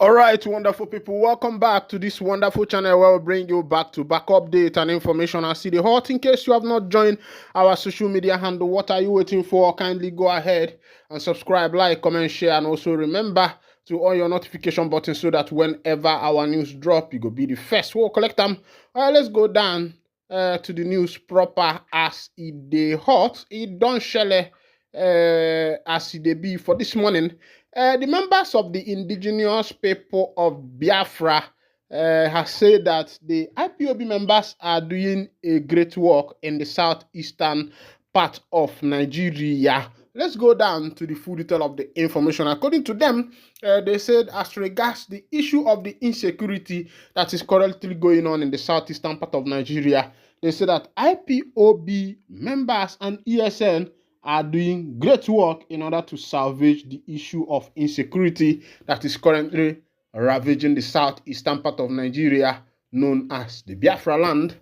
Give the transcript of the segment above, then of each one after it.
All right, wonderful people, welcome back to this wonderful channel where we bring you back-to-back update and information and see the hot. In case you have not joined our social media handle, what are you waiting for? Kindly go ahead and subscribe, like, comment, share, and also remember to on your notification button so that whenever our news drop, you go be the first. We'll collect them. All right, let's go down to the news proper as it dey hot. It don't shele as it dey be for this morning. The members of the indigenous people of Biafra have said that the IPOB members are doing a great work in the southeastern part of Nigeria. Let's go down to the full detail of the information. According to them, they said as regards the issue of the insecurity that is currently going on in the southeastern part of Nigeria, they said that IPOB members and ESN are doing great work in order to salvage the issue of insecurity that is currently ravaging the southeastern part of Nigeria, known as the Biafra land.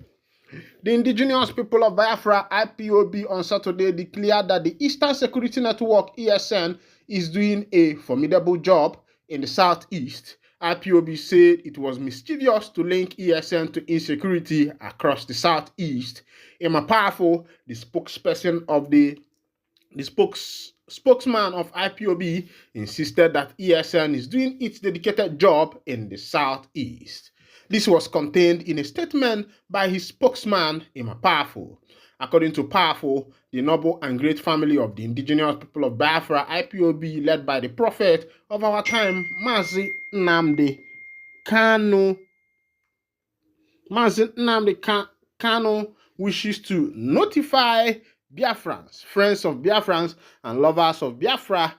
The indigenous people of Biafra, IPOB, on Saturday declared that the Eastern Security Network, ESN, is doing a formidable job in the southeast. IPOB said it was mischievous to link ESN to insecurity across the southeast. Emma Powerful, the spokesperson of the spokesman of IPOB, insisted that ESN is doing its dedicated job in the southeast. This was contained in a statement by his spokesman, Emma Powerful. According to Powerful, the noble and great family of the indigenous people of Biafra, IPOB, led by the prophet of our time, Mazi Nnamdi Kanu, wishes to notify Biafrans, friends of Biafrans, and lovers of Biafra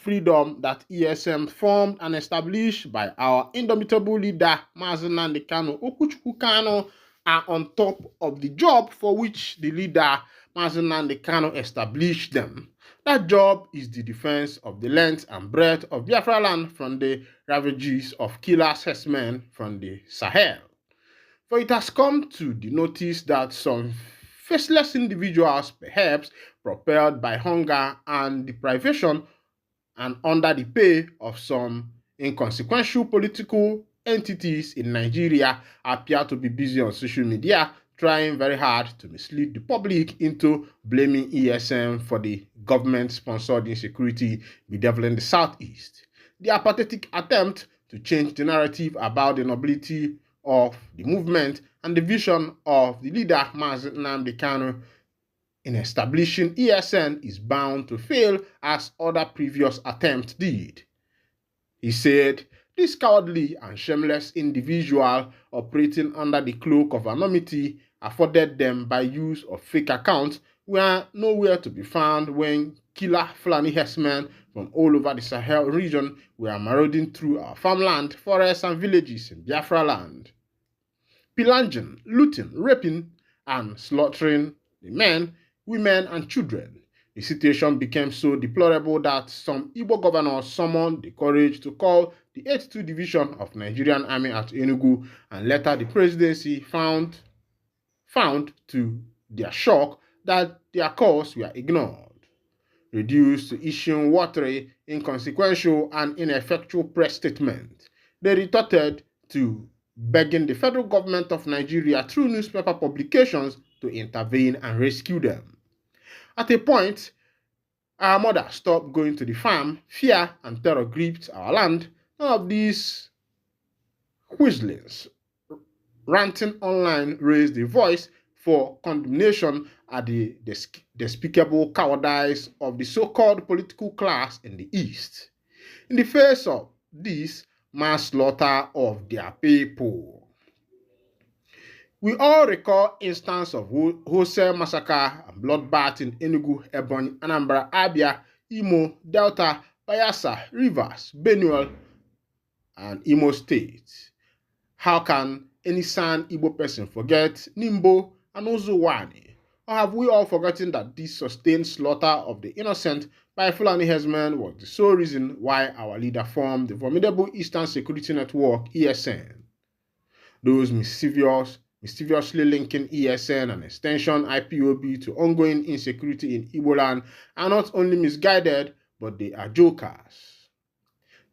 freedom that ESM formed and established by our indomitable leader, Mazi Nnamdi Kanu Okuchukwu Kanu, are on top of the job for which the leader, Mazi Nnamdi Kanu, established them. That job is the defense of the length and breadth of Biafra land from the ravages of killer herdsmen from the Sahel. For it has come to the notice that some faceless individuals, perhaps propelled by hunger and deprivation and under the pay of some inconsequential political entities in Nigeria, appear to be busy on social media trying very hard to mislead the public into blaming ESM for the government-sponsored insecurity bedeviling the southeast. Their pathetic attempt to change the narrative about the nobility of the movement and the vision of the leader, Mazi Nnamdi Kanu, in establishing ESN is bound to fail as other previous attempts did. He said, this cowardly and shameless individual operating under the cloak of anonymity afforded them by use of fake accounts were nowhere to be found when killer Fulani herdsmen from all over the Sahel region were marauding through our farmland, forests, and villages in Biafra land, pillaging, looting, raping, and slaughtering the men, women, and children. The situation became so deplorable that some Igbo governors summoned the courage to call the 82 Division of Nigerian Army at Enugu, and later the presidency found to their shock that their calls were ignored. Reduced to issuing watery, inconsequential, and ineffectual press statements, they retorted to begging the federal government of Nigeria through newspaper publications to intervene and rescue them. At a point, our mother stopped going to the farm. Fear and terror gripped our land. None of these whistlings ranting online raised a voice for condemnation at the despicable cowardice of the so-called political class in the East. In the face of this mass slaughter of their people, we all recall instances of wholesale massacre and bloodbath in Enugu, Ebonyi, Anambra, Abia, Imo, Delta, Bayelsa, Rivers, Benue, and Imo states. How can any San Igbo person forget Nimbo and Ozuwani? Or have we all forgotten that this sustained slaughter of the innocent by Fulani herdsmen was the sole reason why our leader formed the formidable Eastern Security Network, ESN? Those mischievously linking ESN and extension IPOB to ongoing insecurity in Igbo land are not only misguided, but they are jokers.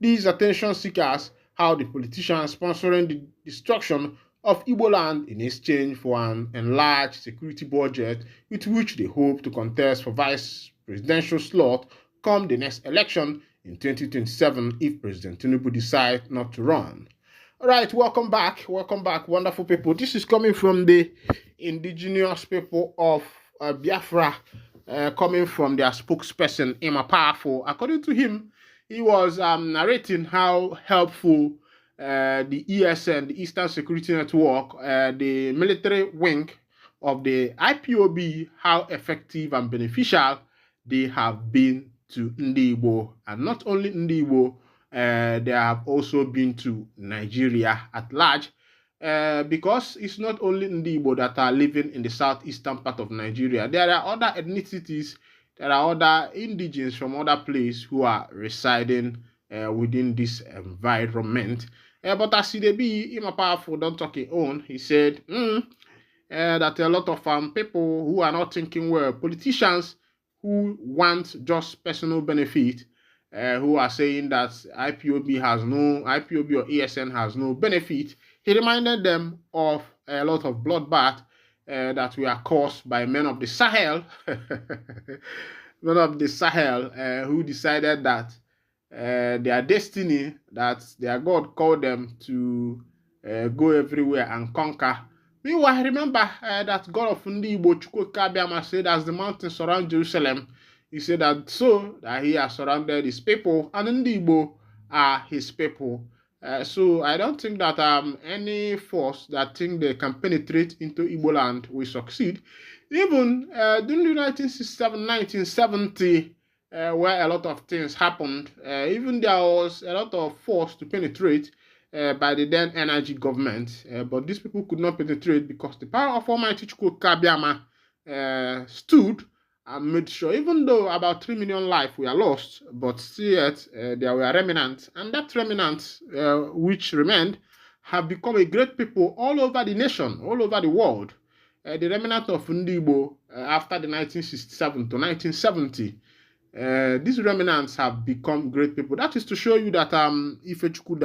These attention seekers how the politicians sponsoring the destruction of Igbo land in exchange for an enlarged security budget with which they hope to contest for vice presidential slot come the next election in 2027 if President Tinubu decides not to run. All right, welcome back, wonderful people. This is coming from the indigenous people of Biafra, coming from their spokesperson, Emma Powerful. According to him, he was narrating how helpful the ESN, the Eastern Security Network, the military wing of the IPOB, how effective and beneficial they have been to Ndi and not only Ndi they have also been to Nigeria at large, because it's not only Ndi that are living in the southeastern part of Nigeria. There are other ethnicities, there are other indigenes from other places who are residing within this environment. But as it be, Ima Powerful don't talk his own. He said that a lot of people who are not thinking well, politicians who want just personal benefit, who are saying that IPOB or ESN has no benefit. He reminded them of a lot of bloodbath that were caused by men of the Sahel, men of the Sahel who decided that their destiny, that their God called them to go everywhere and conquer. Meanwhile, remember that God of Ndi Chukwu Kabiama said, as the mountains surround Jerusalem, he said that so that he has surrounded his people, and Ndi are his people. So I don't think that any force that think they can penetrate into Igbo land will succeed. Even during the 1967, 1970, where a lot of things happened, even there was a lot of force to penetrate by the then energy government, but these people could not penetrate because the power of Almighty Chukwu Kabiama stood and made sure, even though about 3 million lives were lost, but still yet there were remnants, and that remnants which remained have become a great people all over the nation, all over the world. The remnant of Ndibo after the 1967 to 1970, these remnants have become great people. That is to show you that Ifechukwu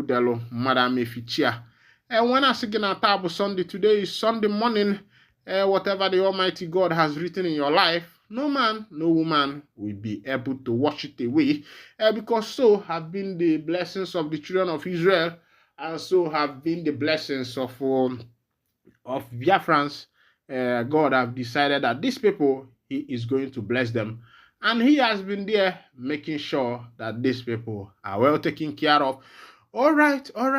Dalo, Madam Efichia. And when I say na table Sunday, today is Sunday morning, whatever the Almighty God has written in your life, no man, no woman will be able to wash it away, because so have been the blessings of the children of Israel, and so have been the blessings of Biafrans. God have decided that these people, he is going to bless them. And he has been there making sure that these people are well taken care of. All right. On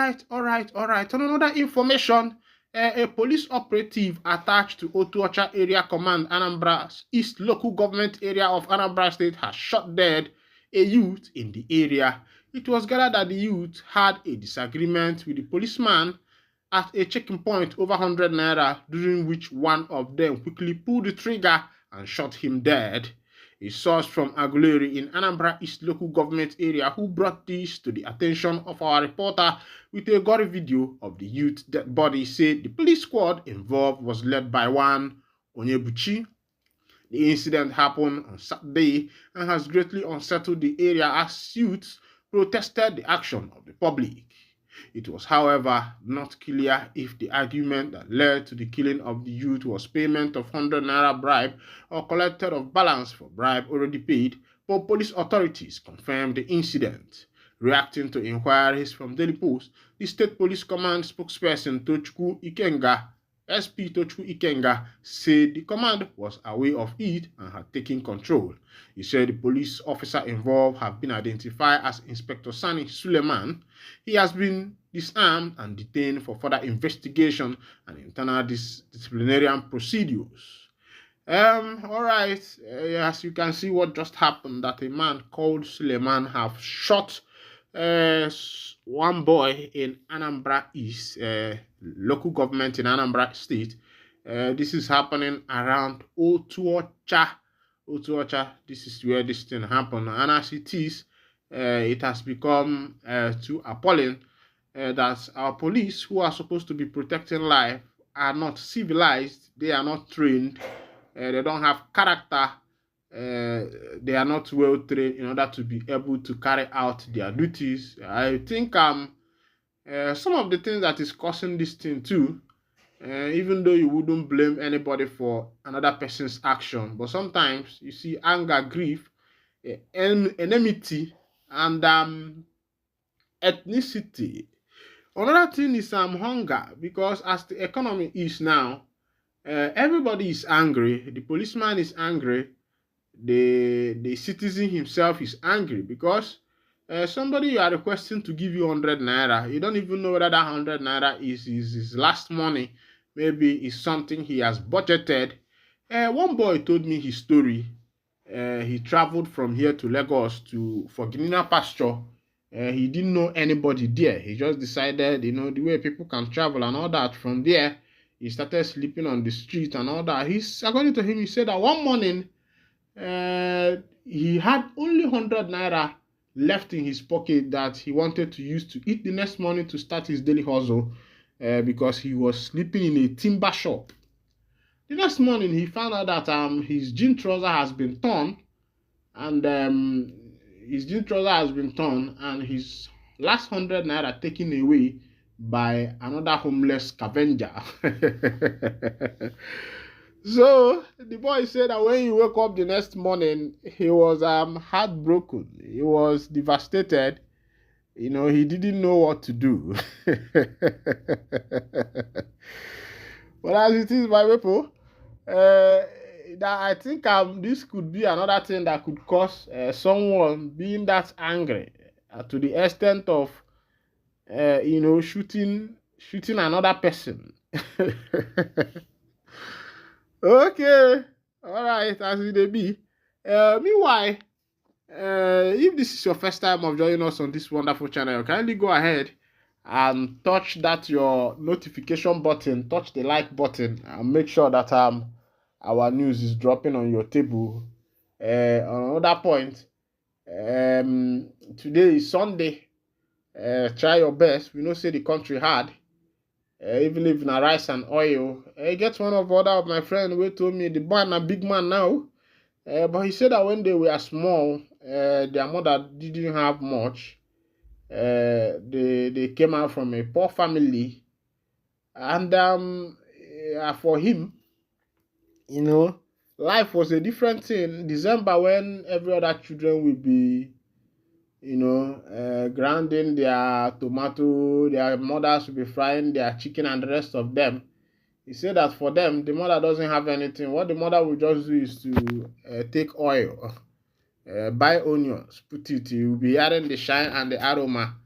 another information, a police operative attached to Otuocha Area Command, Anambra East Local Government Area of Anambra State, has shot dead a youth in the area. It was gathered that the youth had a disagreement with the policeman at a checking point over 100 naira, during which one of them quickly pulled the trigger and shot him dead. A source from Aguleri in Anambra East Local Government Area who brought this to the attention of our reporter with a gory video of the youth's dead body said the police squad involved was led by one Onyebuchi. The incident happened on Saturday and has greatly unsettled the area as youths protested the action of the public. It was, however, not clear if the argument that led to the killing of the youth was payment of 100 naira bribe or collected of balance for bribe already paid, but police authorities confirmed the incident. Reacting to inquiries from Daily Post, the State Police Command spokesperson Tochukwu Ikenga, SP Tochukwu Ikenga, said the command was aware of it and had taken control. He said the police officer involved have been identified as Inspector Sani Suleiman. He has been disarmed and detained for further investigation and internal disciplinary procedures. All right, as you can see what just happened, that a man called Suleiman have shot one boy in Anambra East, local government in Anambra State. This is happening around Otuocha. This is where this thing happened. And as it is, it has become too appalling that our police, who are supposed to be protecting life, are not civilized. They are not trained. They don't have character. they are not well trained in order to be able to carry out their duties. I think some of the things that is causing this thing too, even though you wouldn't blame anybody for another person's action, but sometimes you see anger, grief, enmity, and ethnicity. Another thing is hunger, because as the economy is now, everybody is angry. The policeman is angry. The citizen himself is angry because somebody you are requesting to give you 100 naira, you don't even know whether that 100 naira is his last money. Maybe it's something he has budgeted. One boy told me his story. He traveled from here to Lagos to for greener pasture. He didn't know anybody there. He just decided, the way people can travel and all that. From there, he started sleeping on the street and all that. According to him, he said that one morning, he had only 100 naira left in his pocket that he wanted to use to eat the next morning to start his daily hustle, because he was sleeping in a timber shop. The next morning, he found out that his jean trouser has been torn, and his last 100 naira taken away by another homeless scavenger. So the boy said that when he woke up the next morning, he was heartbroken. He was devastated. He didn't know what to do. But as it is, my people, that I think this could be another thing that could cause someone being that angry to the extent of shooting another person. Okay, all right, as it may be. Meanwhile, if this is your first time of joining us on this wonderful channel, kindly go ahead and touch that your notification button, touch the like button, and make sure that our news is dropping on your table. On another point, today is Sunday. Try your best. We know say the country hard. Even if na rice and oil. I get one of my friend who told me the boy na big man now. But he said that when they were small, their mother didn't have much. They came out from a poor family, and for him, life was a different thing. December, when every other children will be grinding their tomato, their mothers will be frying their chicken and the rest of them. He said that for them, the mother doesn't have anything. What the mother will just do is to take oil, buy onions, put it. You will be hearing the shine and the aroma.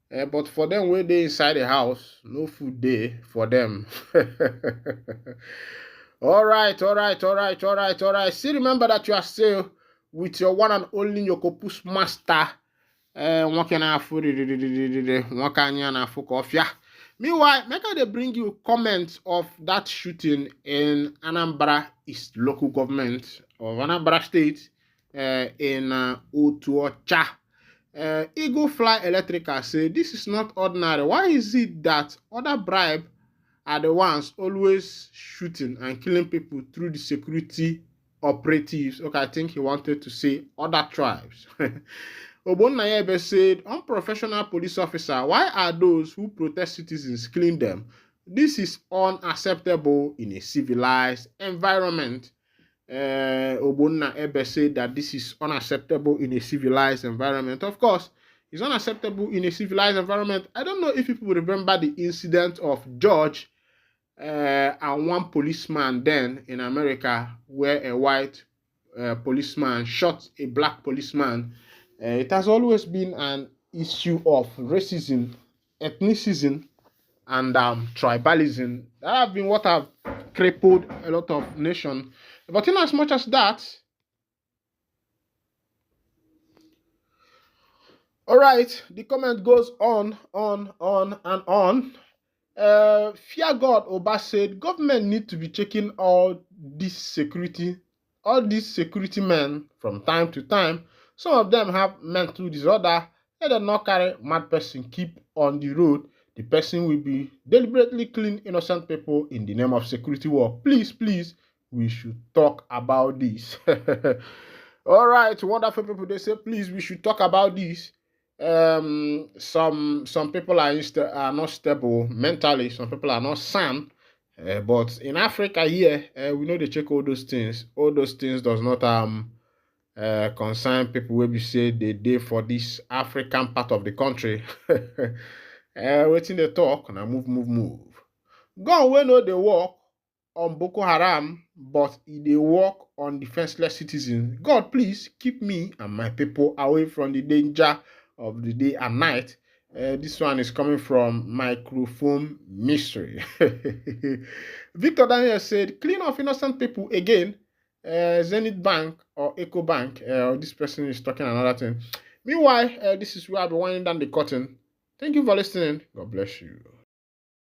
But for them, when they inside the house, no food there for them. All right. Still remember that you are still with your one and only Yokopus master. Meanwhile, make they bring you comments of that shooting in Anambra East local government of Anambra State, in Otuocha. Eagle Fly Electrical say this is not ordinary. Why is it that other bribe are the ones always shooting and killing people through the security operatives? Okay, I think he wanted to say other tribes. Ogbonnayebe said, unprofessional police officer, why are those who protest citizens killing them? This is unacceptable in a civilized environment. Ogbonnayebe said that this is unacceptable in a civilized environment. Of course, it's unacceptable in a civilized environment. I don't know if people remember the incident of George and one policeman then in America, where a white policeman shot a black policeman. It has always been an issue of racism, ethnicism, and tribalism. That have been what have crippled a lot of nations. But in as much as that, all right, the comment goes on and on. Fear God Oba said government need to be checking all these security men from time to time. Some of them have mental disorder. Let them not carry mad person keep on the road. The person will be deliberately killing innocent people in the name of security work. Please, we should talk about this. All right, wonderful people. They say, please, we should talk about this. Some people are not stable mentally. Some people are not sound. But in Africa here, we know they check all those things. All those things does not concern people where we say they did for this African part of the country. Waiting the talk and I move. God we know they work on Boko Haram, but they work on defenseless citizens. God, please keep me and my people away from the danger of the day and night. This one is coming from Microphone Mystery. Victor Daniel said, clean off innocent people again. Zenith Bank or Eco Bank. This person is talking another thing. Meanwhile, this is where I'll be winding down the curtain. Thank you for listening. God bless you.